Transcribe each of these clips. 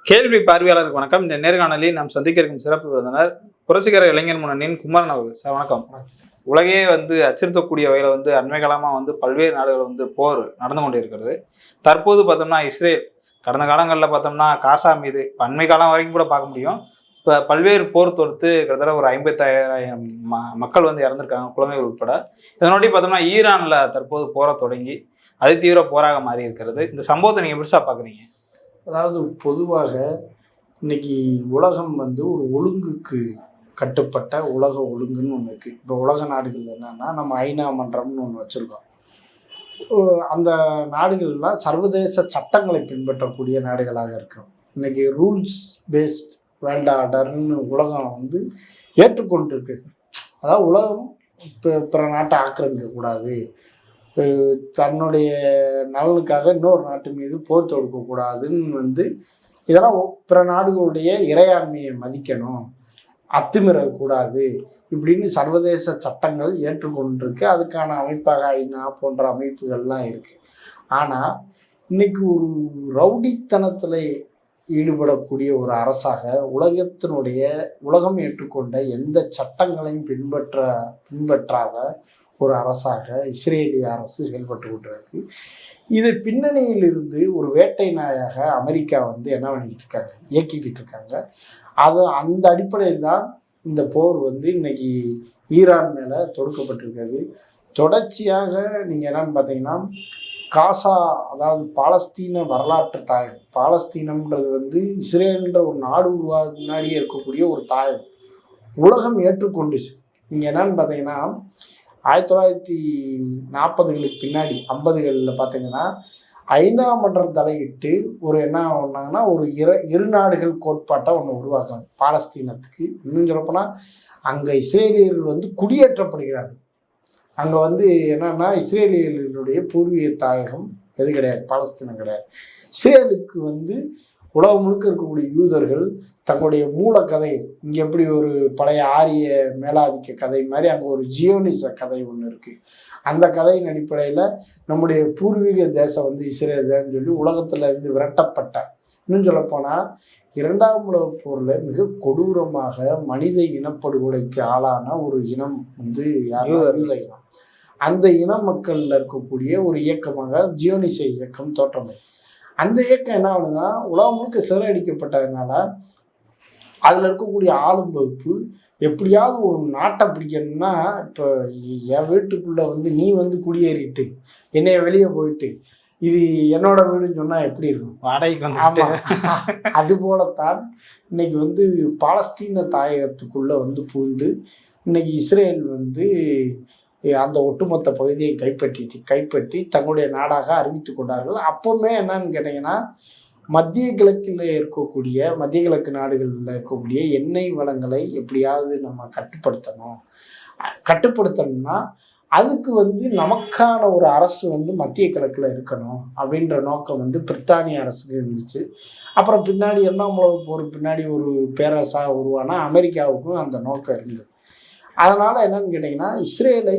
கேள்வி பார்வையாளருக்கு வணக்கம். இந்த நேர்காணலில் நாம் சந்திக்க இருக்கும் சிறப்பு விருந்தினர் புரட்சிகர இளைஞர் முன்னணியின் குமரன் அவர்கள். சார் வணக்கம். உலகே அச்சுறுத்தக்கூடிய வகையில் அண்மை காலமாக பல்வேறு நாடுகள் போர் நடந்து கொண்டே இருக்கிறது. தற்போது பார்த்தோம்னா இஸ்ரேல் கடந்த காலங்களில் பார்த்தோம்னா காசா மீது அண்மை காலம் வரைக்கும் கூட பார்க்க முடியும். இப்போ பல்வேறு போர் தொடுத்து கிட்டத்தட்ட ஒரு 55,000 மக்கள் இறந்துருக்காங்க, குழந்தைகள் உட்பட. இதனோடய பார்த்தோம்னா ஈரானில் தற்போது போரை தொடங்கி அதிதீவிர போராக மாறி இருக்கிறது. இந்த சம்பவத்தை நீங்கள் பெருசாக பார்க்குறீங்க? அதாவது பொதுவாக இன்னைக்கு உலகம் ஒரு ஒழுங்குக்கு கட்டுப்பட்ட உலக ஒழுங்குன்னு ஒன்று இருக்குது. இப்போ உலக நாடுகள் என்னென்னா, நம்ம ஐநா மன்றம்னு ஒன்று வச்சுருக்கோம். அந்த நாடுகள்லாம் சர்வதேச சட்டங்களை பின்பற்றக்கூடிய நாடுகளாக இருக்கிறோம். இன்னைக்கு ரூல்ஸ் பேஸ்ட் வேர்ல்டு ஆர்டர்னு உலகம் ஏற்றுக்கொண்டிருக்கு. அதாவது உலகம் பிற நாட்டை ஆக்கிரமிக்கக்கூடாது, தன்னுடைய நலனுக்காக இன்னொரு நாட்டு மீது போர் தொடுக்கக்கூடாதுன்னு இதெல்லாம் பிற நாடுகளுடைய இறையாண்மையை மதிக்கணும், அத்துமீறக்கூடாது இப்படின்னு சர்வதேச சட்டங்கள் ஏற்றுக்கொண்டிருக்கு. அதுக்கான அமைப்பாக ஐநா போன்ற அமைப்புகள்லாம் இருக்குது. ஆனால் இன்னைக்கு ஒரு ரவுடித்தனத்தில் ஈடுபடக்கூடிய ஒரு அரசாக உலகம் ஏற்றுக்கொண்ட எந்த சட்டங்களையும் பின்பற்றாத ஒரு அரசாக இஸ்ரேலிய அரசு செயல்பட்டு கொண்டிருக்கு. இது பின்னணியில் இருந்து ஒரு வேட்டை நாயாக அமெரிக்கா என்ன பண்ணிக்கிட்டு இருக்காங்க, இயக்கிக்கிட்டு இருக்காங்க. அந்த அடிப்படையில் தான் இந்த போர் இன்னைக்கு ஈரான் மேலே தொடுக்கப்பட்டிருக்கிறது. தொடர்ச்சியாக நீங்கள் என்னன்னு பார்த்தீங்கன்னா, காசா, அதாவது பாலஸ்தீன வரலாற்று தாயம். பாலஸ்தீனம்ன்றது இஸ்ரேல்ன்ற ஒரு நாடு உருவாக முன்னாடியே இருக்கக்கூடிய ஒரு தாயம். உலகம் ஏற்றுக்கொண்டுச்சு. நீங்கள் என்னன்னு பார்த்தீங்கன்னா, 1940களுக்கு பின்னாடி 50களில் பார்த்தீங்கன்னா, ஐநா மன்றம் தலையிட்டு என்ன பண்ணாங்கன்னா, ஒரு இரு நாடுகள் கோட்பாட்டை ஒன்று உருவாக்குறாங்க பாலஸ்தீனத்துக்கு. இன்னும் சொல்லப்போனால் அங்கே இஸ்ரேலியர்கள் குடியேற்றப்படுகிறார்கள். அங்கே என்னன்னா, இஸ்ரேலியர்களுடைய பூர்வீக தாயகம் எது கிடையாது, பாலஸ்தீனம் கிடையாது. இஸ்ரேலுக்கு உலகம் முழுக்க இருக்கக்கூடிய யூதர்கள் தங்களுடைய மூல கதை, இங்கே எப்படி ஒரு பழைய ஆரிய மேலாதிக்க கதை மாதிரி அங்கே ஒரு ஜியோனிச கதை ஒன்று இருக்குது. அந்த கதையின் அடிப்படையில் நம்முடைய பூர்வீக தேசம் இஸ்ரேல் தான் சொல்லி உலகத்தில் விரட்டப்பட்ட, இன்னும் சொல்லப்போனால் 2ஆம் உலகப் போரில் மிக கொடூரமாக மனித இனப்படுகொலைக்கு ஆளான ஒரு இனம் யூத இனம். அந்த இன மக்களில் இருக்கக்கூடிய ஒரு இயக்கமாக ஜியோனிச இயக்கம் தோற்றமை. அந்த இயக்கம் என்ன ஆகுதுன்னா, உலகம் முழுக்க சிதறடிக்கப்பட்டதுனால அதில் இருக்கக்கூடிய ஆளும் வகுப்பு எப்படியாவது ஒரு நாட்டை பிடிக்கணும்னா, இப்போ என் வீட்டுக்குள்ளே நீ குடியேறிட்டு என்னைய வெளியே போயிட்டு இது என்னோட வீடுன்னு சொன்னால் எப்படி இருக்கும், வாடகைக்கு. ஆமாம், அது போலத்தான் இன்னைக்கு பாலஸ்தீன தாயகத்துக்குள்ளே புகுந்து இன்னைக்கு இஸ்ரேல் அந்த ஒட்டுமொத்த பகுதியை கைப்பற்றி தங்களுடைய நாடாக அறிவித்து கொண்டார்கள். அப்போவுமே என்னன்னு கேட்டிங்கன்னா, மத்திய கிழக்கு நாடுகளில் இருக்கக்கூடிய எண்ணெய் வளங்களை எப்படியாவது நம்ம கட்டுப்படுத்தணும்னா அதுக்கு நமக்கான ஒரு அரசு மத்திய கிழக்கில் இருக்கணும் அப்படின்ற நோக்கம் பிரித்தானிய அரசுக்கு இருந்துச்சு. அப்புறம் பின்னாடி 2ஆம் உலகப் போர் பின்னாடி ஒரு பேரரசாக உருவானா அமெரிக்காவுக்கும் அந்த நோக்கம் இருந்தது. அதனால் என்னன்னு கேட்டிங்கன்னா, இஸ்ரேலை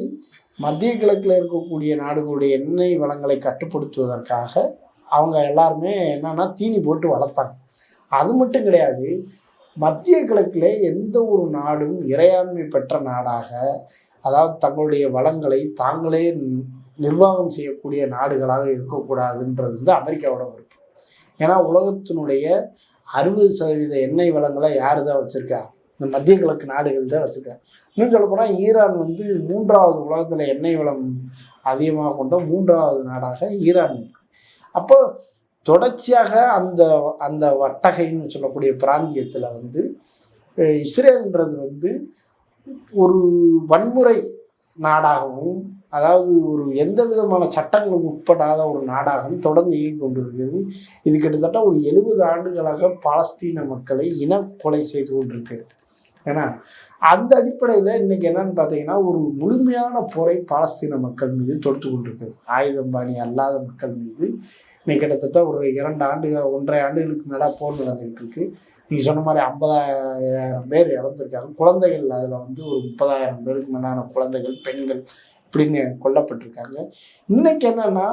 மத்திய கிழக்கில் இருக்கக்கூடிய நாடுகளுடைய எண்ணெய் வளங்களை கட்டுப்படுத்துவதற்காக அவங்க எல்லாருமே என்னன்னா தீனி போட்டு வளர்த்தாங்க. அது மட்டும் கிடையாது, மத்திய கிழக்கில் எந்த ஒரு நாடும் இறையாண்மை பெற்ற நாடாக, அதாவது தங்களுடைய வளங்களை தாங்களே நிர்வாகம் செய்யக்கூடிய நாடுகளாக இருக்கக்கூடாதுன்றது அமெரிக்காவோட விருப்பம். ஏன்னா உலகத்தினுடைய 60% எண்ணெய் வளங்களை யார் தான் வச்சுருக்கா, இந்த மத்திய கிழக்கு நாடுகள் தான் வச்சுருக்காங்க. இன்னும் சொல்லப்போனால் ஈரான் 3வது உலகத்தில் எண்ணெய் வளம் அதிகமாக கொண்ட 3வது நாடாக ஈரான் இருக்கு. அப்போ தொடர்ச்சியாக அந்த வட்டகைன்னு சொல்லக்கூடிய பிராந்தியத்தில் இஸ்ரேல்ன்றது ஒரு வன்முறை நாடாகவும், அதாவது ஒரு எந்த விதமான சட்டங்களுக்கு உட்படாத ஒரு நாடாகவும் தொடர்ந்து இயங்கிக் கொண்டிருக்கிறது. இது கிட்டத்தட்ட ஒரு 70 ஆண்டுகளாக பாலஸ்தீன மக்களை இனக்கொலை செய்து கொண்டிருக்கு. ஏன்னா அந்த அடிப்படையில் இன்றைக்கி என்னன்னு பார்த்தீங்கன்னா, ஒரு முழுமையான போரை பாலஸ்தீன மக்கள் மீது தொடுத்து கொண்டிருக்குது. ஆயுதம்பாணி அல்லாத மக்கள் மீது இன்னைக்கு கிட்டத்தட்ட ஒரு 1.5 ஆண்டுகளுக்கு மேலே போர் நடந்துகிட்டு இருக்கு. நீங்கள் சொன்ன மாதிரி 50,000 பேர் இறந்துருக்காங்க. குழந்தைகள் அதில் ஒரு 30,000 பேருக்கு மேலான குழந்தைகள், பெண்கள் இப்படின்னு கொல்லப்பட்டிருக்காங்க. இன்னைக்கு என்னன்னா,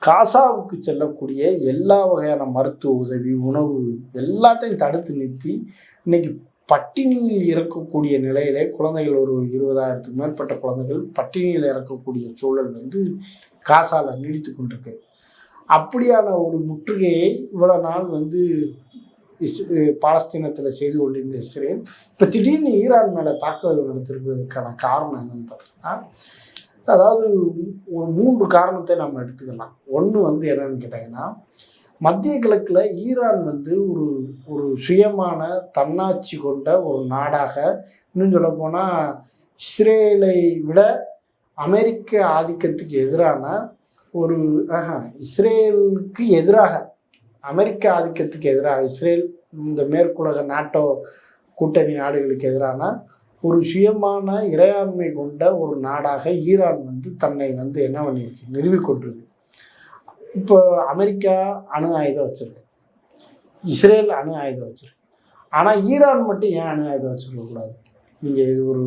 காசாவுக்கு செல்லக்கூடிய எல்லா வகையான மருத்துவ உதவி, உணவு எல்லாத்தையும் தடுத்து நிறுத்தி இன்னைக்கு பட்டினியில் இறக்கக்கூடிய நிலையிலே குழந்தைகள் ஒரு 20,000த்துக்கு மேற்பட்ட குழந்தைகள் பட்டினியில் இறக்கக்கூடிய சூழல் வந்து காசால நீடித்து கொண்டிருக்கு. அப்படியான ஒரு முற்றுகையை இவ்வளவு நாள் வந்து பாலஸ்தீனத்தில் செய்து கொண்டிருந்த இஸ்ரேல் இப்போ திடீர்னு ஈரான் மேலே தாக்குதல் நடத்திருப்பதற்கான காரணம் என்னன்னு பார்த்தீங்கன்னா, அதாவது ஒரு 3 காரணத்தை நம்ம எடுத்துக்கலாம். ஒன்று வந்து என்னன்னு கேட்டிங்கன்னா, மத்திய கிழக்கில் ஈரான் வந்து ஒரு ஒரு சுயமான தன்னாட்சி கொண்ட ஒரு நாடாக, இன்னும் சொல்லப்போனால் இஸ்ரேலை விட அமெரிக்க ஆதிக்கத்துக்கு எதிரான ஒரு இஸ்ரேலுக்கு எதிராக அமெரிக்க ஆதிக்கத்துக்கு எதிராக இஸ்ரேல் இந்த மேற்குலக நாட்டோ கூட்டணி நாடுகளுக்கு எதிரான ஒரு சுயமான இறையாண்மை கொண்ட ஒரு நாடாக ஈரான் வந்து தன்னை வந்து என்ன பண்ணியிருக்கு, நிறுவிக்கொண்டிருக்கு. இப்போ அமெரிக்கா அணு ஆயுதம் வச்சிருக்கு, இஸ்ரேல் அணு ஆயுதம் வச்சிருக்கு. ஆனால் ஈரான் மட்டும் ஏன் அணு ஆயுதம் வச்சுருக்கக்கூடாது? நீங்கள் இது ஒரு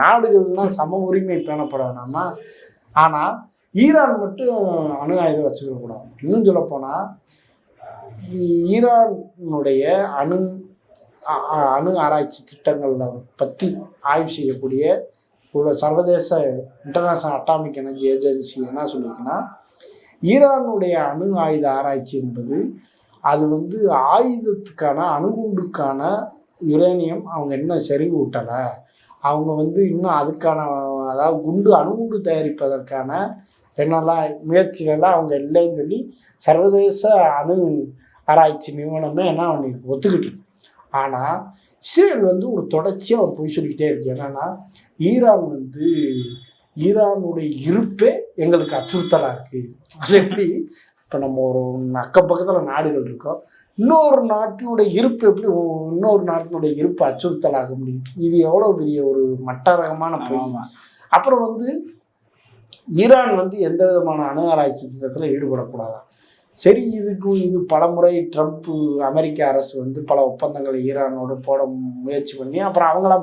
நாடுகள்லாம் சம உரிமை பேணப்பட வேணாமா? ஆனால் ஈரான் மட்டும் அணு ஆயுதம் வச்சுக்கக்கூடாது. இன்னும் சொல்லப்போனால் ஈரானுடைய அணு அணு ஆராய்ச்சி திட்டங்களை பற்றி ஆய்வு செய்யக்கூடிய ஒரு சர்வதேச இன்டர்நேஷனல் அட்டாமிக் எனர்ஜி ஏஜென்சி என்ன சொல்லியிருக்குன்னா, ஈரானுடைய அணு ஆயுத ஆராய்ச்சி என்பது அது வந்து ஆயுதத்துக்கான அணுகுண்டுக்கான யுரேனியம் அவங்க இன்னும் செறிவு விட்டலை, அவங்க வந்து இன்னும் அதுக்கான அதாவது அணுகுண்டு தயாரிப்பதற்கான என்னெல்லாம் முயற்சிகள்லாம் அவங்க இல்லைன்னு சொல்லி சர்வதேச அணு ஆராய்ச்சி நிறுவனமே என்ன பண்ணிருக்கு, ஒத்துக்கிட்டு. ஆனால் இஸ்ரேல் வந்து ஒரு தொடர்ச்சியாக ஒரு பொய் சொல்லிக்கிட்டே இருக்கு. என்னன்னா, ஈரான் வந்து ஈரானுடைய இருப்பே எங்களுக்கு அச்சுறுத்தலாக இருக்குது. அது எப்படி? இப்போ நம்ம ஒரு அக்கம் பக்கத்தில் நாடுகள் இருக்கோம், இன்னொரு நாட்டினுடைய இருப்பு எப்படி இன்னொரு நாட்டினுடைய இருப்பு அச்சுறுத்தலாக முடியும்? இது எவ்வளோ பெரிய ஒரு மட்டரகமான பொய். அப்புறம் வந்து ஈரான் வந்து எந்த விதமான அணு ஆராய்ச்சி திட்டத்தில் ஈடுபடக்கூடாது. சரி, இது பலமுறை ட்ரம்ப் அமெரிக்க அரசு வந்து பல ஒப்பந்தங்களை ஈரானோடு போட முயற்சி பண்ணி அப்புறம் அவங்களா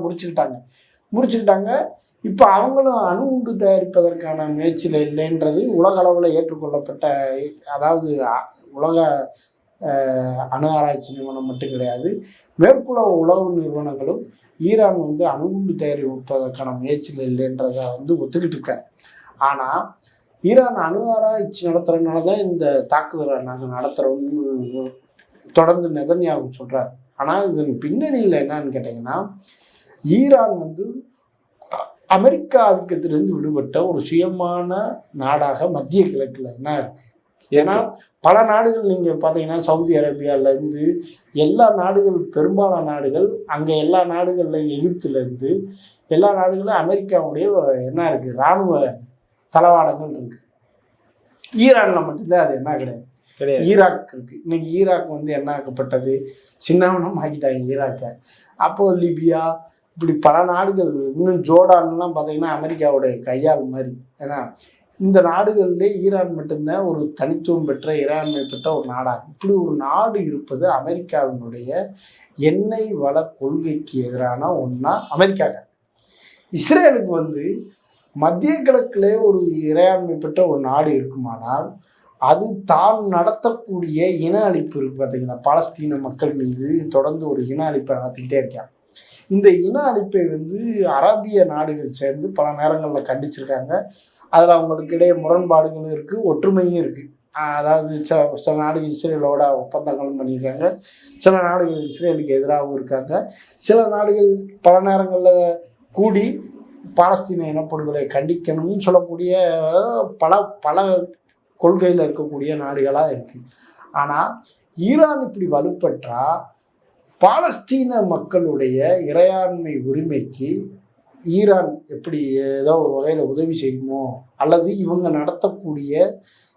முடிச்சுக்கிட்டாங்க. இப்போ அவங்களும் அணு உண்டு தயாரிப்பதற்கான முயற்சியில் இல்லைன்றது உலக அளவில் ஏற்றுக்கொள்ளப்பட்ட, அதாவது உலக அணு ஆராய்ச்சி நிறுவனம் மட்டும் கிடையாது, மேற்குலக உளவு நிறுவனங்களும் ஈரான் வந்து அணு உண்டு தயாரிப்பதற்கான முயற்சியில் இல்லைன்றதை வந்து ஒத்துக்கிட்டு இருக்காங்க. ஆனால் ஈரான் அணு ஆராய்ச்சி நடத்துறதுனால தான் இந்த தாக்குதலை நாங்கள் நடத்துகிறோம்னு தொடர்ந்து நெதன்யாஹூ சொல்கிறார். ஆனால் இதன் பின்னணியில் என்னன்னு கேட்டிங்கன்னா, ஈரான் வந்து அமெரிக்கா ஆதிக்கத்திலிருந்து விடுபட்ட ஒரு சுயமான நாடாக மத்திய கிழக்கில் என்ன இருக்குது. ஏன்னா பல நாடுகள் நீங்கள் பார்த்தீங்கன்னா, சவுதி அரேபியாவிலேருந்து எல்லா நாடுகள், பெரும்பாலான நாடுகள், அங்கே எல்லா நாடுகளில் எகிப்துலேருந்து எல்லா நாடுகளும் அமெரிக்காவுடைய என்ன இருக்குது, இராணுவ தளவாடங்கள் இருக்குது. ஈரானில் மட்டும்தான் அது என்ன கிடையாது. ஈராக் இருக்குது. இன்னைக்கு ஈராக் வந்து என்ன ஆக்கப்பட்டது, சின்னவனம் ஆக்கிட்டாங்க ஈராக்கை. அப்போது லிபியா, இப்படி பல நாடுகள், இன்னும் ஜோர்டான்லாம் பார்த்தீங்கன்னா அமெரிக்காவுடைய கையாள் மாதிரி. ஏன்னா இந்த நாடுகளிலே ஈரான் மட்டும்தான் ஒரு தனித்துவம் பெற்ற இறையாண்மை பெற்ற ஒரு நாடாகும். இப்படி ஒரு நாடு இருப்பது அமெரிக்காவினுடைய எண்ணெய் வள கொள்கைக்கு எதிரான ஒன்றா அமெரிக்காங்க. இஸ்ரேலுக்கு வந்து மத்திய கிழக்கிலே ஒரு இறையாண்மை பெற்ற ஒரு நாடு இருக்குமானால் அது தான் நடத்தக்கூடிய இன அழிப்பு இருக்குது பார்த்தீங்கன்னா, பாலஸ்தீன மக்கள் மீது தொடர்ந்து ஒரு இன அழிப்பை நடத்திக்கிட்டே இருக்காங்க. இந்த இன அழிப்பை வந்து அரேபிய நாடுகள் சேர்ந்து பல நேரங்களில் கண்டிச்சிருக்காங்க. அதில் அவங்களுக்கு இடையே முரண்பாடுகளும் இருக்குது, ஒற்றுமையும் இருக்குது. அதாவது சில நாடுகள் இஸ்ரேலோட ஒப்பந்தங்களும் பண்ணியிருக்காங்க, சில நாடுகள் இஸ்ரேலுக்கு எதிராகவும் இருக்காங்க, சில நாடுகள் பல நேரங்களில் கூடி பாலஸ்தீன இனப்படுகொலை கண்டிக்கணும்னு சொல்லக்கூடிய பல பல கொள்கையில் இருக்கக்கூடிய நாடுகளாக இருக்குது. ஆனால் ஈரான் இப்படி வலுப்பற்றா பாலஸ்தீன மக்களுடைய இறையாண்மை உரிமைக்கு ஈரான் எப்படி ஏதோ ஒரு வகையில் உதவி செய்யுமோ, அல்லது இவங்க நடத்தக்கூடிய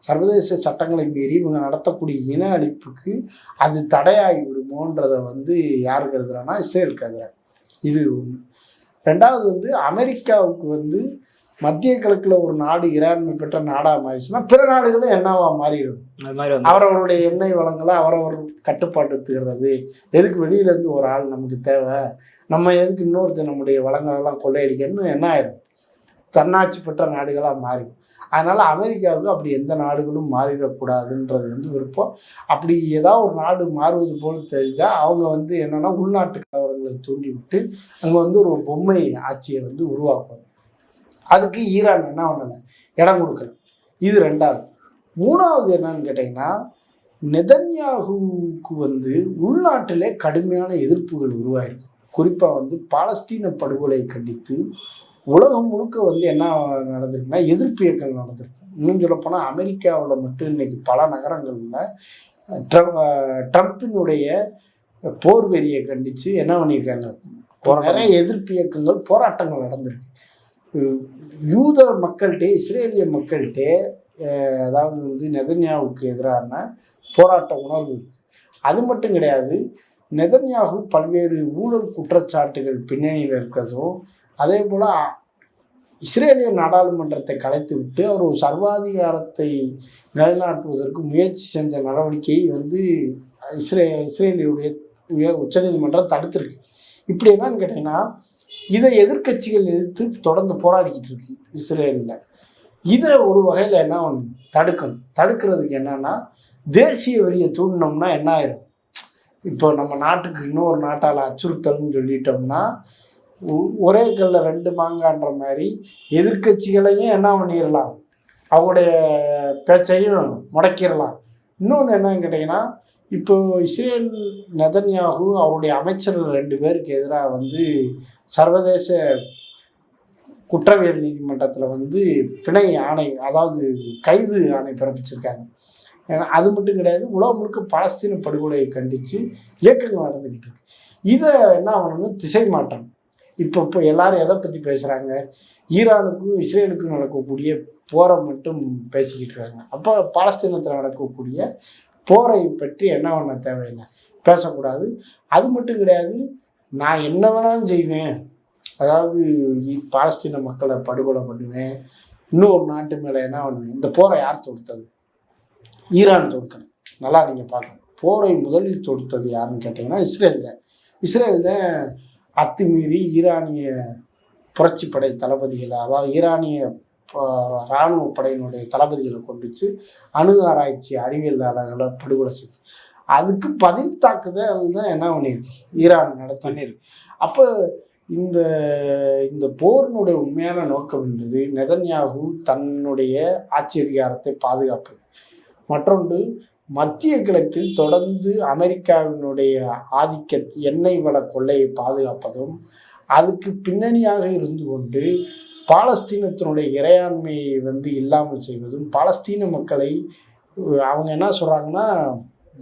சர்வதேச சட்டங்களை மீறி இவங்க நடத்தக்கூடிய இன அழிப்புக்கு அது தடையாகி விடுமோன்றதை வந்து யார் கருதுறான்னா இஸ்ரேல் கருதுறாங்க. இது ஒன்று. ரெண்டாவது வந்து அமெரிக்காவுக்கு வந்து மத்திய கிழக்கில் ஒரு நாடு இறையாண்மை பெற்ற நாடாக மாறிடுச்சுன்னா பிற நாடுகளும் என்னவா மாறிடும். அவரவருடைய எண்ணெய் வளங்களை அவரவர் கட்டுப்பாட்டுத்துகிறது. எதுக்கு வெளியிலேருந்து ஒரு ஆள் நமக்கு தேவை, நம்ம எதுக்கு இன்னொருத்தர் நம்முடைய வளங்களெல்லாம் கொள்ளையடிக்கணும்னு என்ன ஆயிடும், தன்னாட்சி பெற்ற நாடுகளாக மாறிடும். அதனால் அமெரிக்காவுக்கு அப்படி எந்த நாடுகளும் மாறிடக்கூடாதுன்றது வந்து விருப்பம். அப்படி ஏதாவது ஒரு நாடு மாறுவது போல் தெரிஞ்சால் அவங்க வந்து என்னென்னா உள்நாட்டு கலவரங்களை தூண்டி விட்டு அங்கே வந்து ஒரு பொம்மை ஆட்சியை வந்து உருவாக்குவாங்க. அதுக்கு ஈரான் என்ன பண்ணலை, இடம் கொடுக்கல. இது 2வது. 3வது என்னன்னு கேட்டிங்கன்னா, நெதன்யாகுவுக்கு வந்து உள்நாட்டிலே கடுமையான எதிர்ப்புகள் உருவாயிருக்கு. குறிப்பாக வந்து பாலஸ்தீன படுகொலை கண்டித்து உலகம் முழுக்க வந்து என்ன நடந்திருக்குன்னா எதிர்ப்பு இயக்கங்கள் நடந்திருக்கு. இன்னும் சொல்லப்போனால் அமெரிக்காவில் மட்டும் இன்னைக்கு பல நகரங்களில் ட்ரம்பினுடைய போர் வெறியை கண்டித்து என்ன பண்ணியிருக்காங்க, நிறைய எதிர்ப்பு இயக்கங்கள் போராட்டங்கள் நடந்திருக்கு. யூத மக்கள்கிட்டே இஸ்ரேலிய மக்கள்கிட்டே அதாவது வந்து நெதன்யாவுக்கு எதிரான போராட்ட உணர்வு இருக்கு. அது மட்டும் கிடையாது, நெதன்யாகு பல்வேறு ஊழல் குற்றச்சாட்டுகள் பின்னணியில் இருக்கிறதும், அதே போல் இஸ்ரேலிய நாடாளுமன்றத்தை கலைத்து விட்டு அவர் ஒரு சர்வாதிகாரத்தை நிலைநாட்டுவதற்கு முயற்சி செஞ்ச நடவடிக்கையை வந்து இஸ்ரேலியுடைய உச்சநீதிமன்றம் தடுத்திருக்கு. இப்படி என்னன்னு கேட்டிங்கன்னா, இதை எதிர்க்கட்சிகள் எதிர்த்து தொடர்ந்து போராடிக்கிட்டு இருக்கு இஸ்ரேலில். இதை ஒரு வகையில் என்ன தடுக்கிறதுக்கு என்னன்னா, தேசிய வரியை தூண்டினோம்னா என்ன ஆயிரும், இப்போ நம்ம நாட்டுக்கு இன்னொரு நாட்டால் அச்சுறுத்தல்னு சொல்லிட்டோம்னா ஒரே கல்ல 2 மாங்கான்ற மாதிரி எதிர்க்கட்சிகளையும் என்ன பண்ணிடலாம், அவங்களுடைய பேச்சையும் முடக்கிடலாம். இன்னொன்று என்னன்னு கேட்டிங்கன்னா, இப்போ இஸ்ரேல் நெதன்யாகு அவருடைய அமைச்சர்கள் 2 பேருக்கு எதிராக வந்து சர்வதேச குற்றவியல் நீதிமன்றத்தில் வந்து பிணை ஆணை, அதாவது கைது ஆணை பிறப்பிச்சிருக்காங்க. ஏன்னா அது மட்டும் கிடையாது, உலகம் முழுக்க பாலஸ்தீன படுகொலையை கண்டித்து இயக்கங்கள் நடந்துக்கிட்டு இருக்கு. இதை என்ன ஆகணும்னு திசை மாற்றம். இப்போ எல்லாரும் எதை பற்றி பேசுகிறாங்க, ஈரானுக்கும் இஸ்ரேலுக்கும் நடக்கக்கூடிய போரை மட்டும் பேசிக்கிட்டு இருக்காங்க. அப்போ பாலஸ்தீனத்தில் நடக்கக்கூடிய போரை பற்றி என்ன பண்ண தேவையில்லை, பேசக்கூடாது. அது மட்டும் கிடையாது, நான் என்ன வேணாலும் செய்வேன், அதாவது பாலஸ்தீன மக்களை படுகொலை பண்ணுவேன், இன்னொரு நாட்டு மேலே என்ன பண்ணுவேன். இந்த போரை யார் தொடுத்தது? ஈரான் தொடுக்கணும். நல்லா நீங்கள் பார்க்கணும், போரை முதலில் தொடுத்தது யாருன்னு கேட்டிங்கன்னா இஸ்ரேல் தான் அத்துமீறி ஈரானிய புரட்சிப்படை தளபதிகளை, அதாவது ஈரானிய இராணுவ படையினுடைய தளபதிகளை கொண்டுச்சு அணு ஆராய்ச்சி அறிவியலாளர்களை படுகொலை செய்து அதுக்கு பதில் தாக்குதல் தான் என்ன பண்ணியிருக்கு, ஈரான் நடத்தினிருக்கு. அப்போ இந்த போரினுடைய உண்மையான நோக்கம் என்பது நெதன்யாகு தன்னுடைய ஆட்சி அதிகாரத்தை பாதுகாப்பது. மற்றொன்று, மத்திய கிழக்கில் தொடர்ந்து அமெரிக்காவினுடைய ஆதிக்க எண்ணெய் வள கொள்ளையை பாதுகாப்பதும், அதுக்கு பின்னணியாக இருந்து கொண்டு பாலஸ்தீனத்தினுடைய இறையாண்மையை வந்து இல்லாமல் செய்வதும், பாலஸ்தீன மக்களை அவங்க என்ன சொல்கிறாங்கன்னா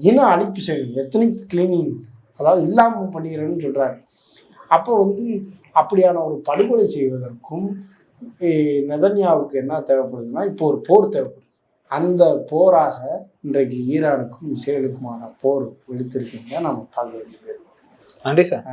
இன அழிப்பு செய்யணும், எத்தனிக் கிளீனிங், அதாவது இல்லாமல் பண்ணிடுறேன்னு சொல்கிறாங்க. அப்போ வந்து அப்படியான ஒரு படுகொலை செய்வதற்கும் நெதன்யாவுக்கு என்ன தேவைப்படுதுன்னா, இப்போ ஒரு போர் தேவைப்படுது. அந்த போராக இன்றைக்கு ஈரானுக்கும் இஸ்ரேலுக்குமான போர் வெடித்திருக்குன்னு நம்ம பார்க்க வேண்டியது. நன்றி சார்.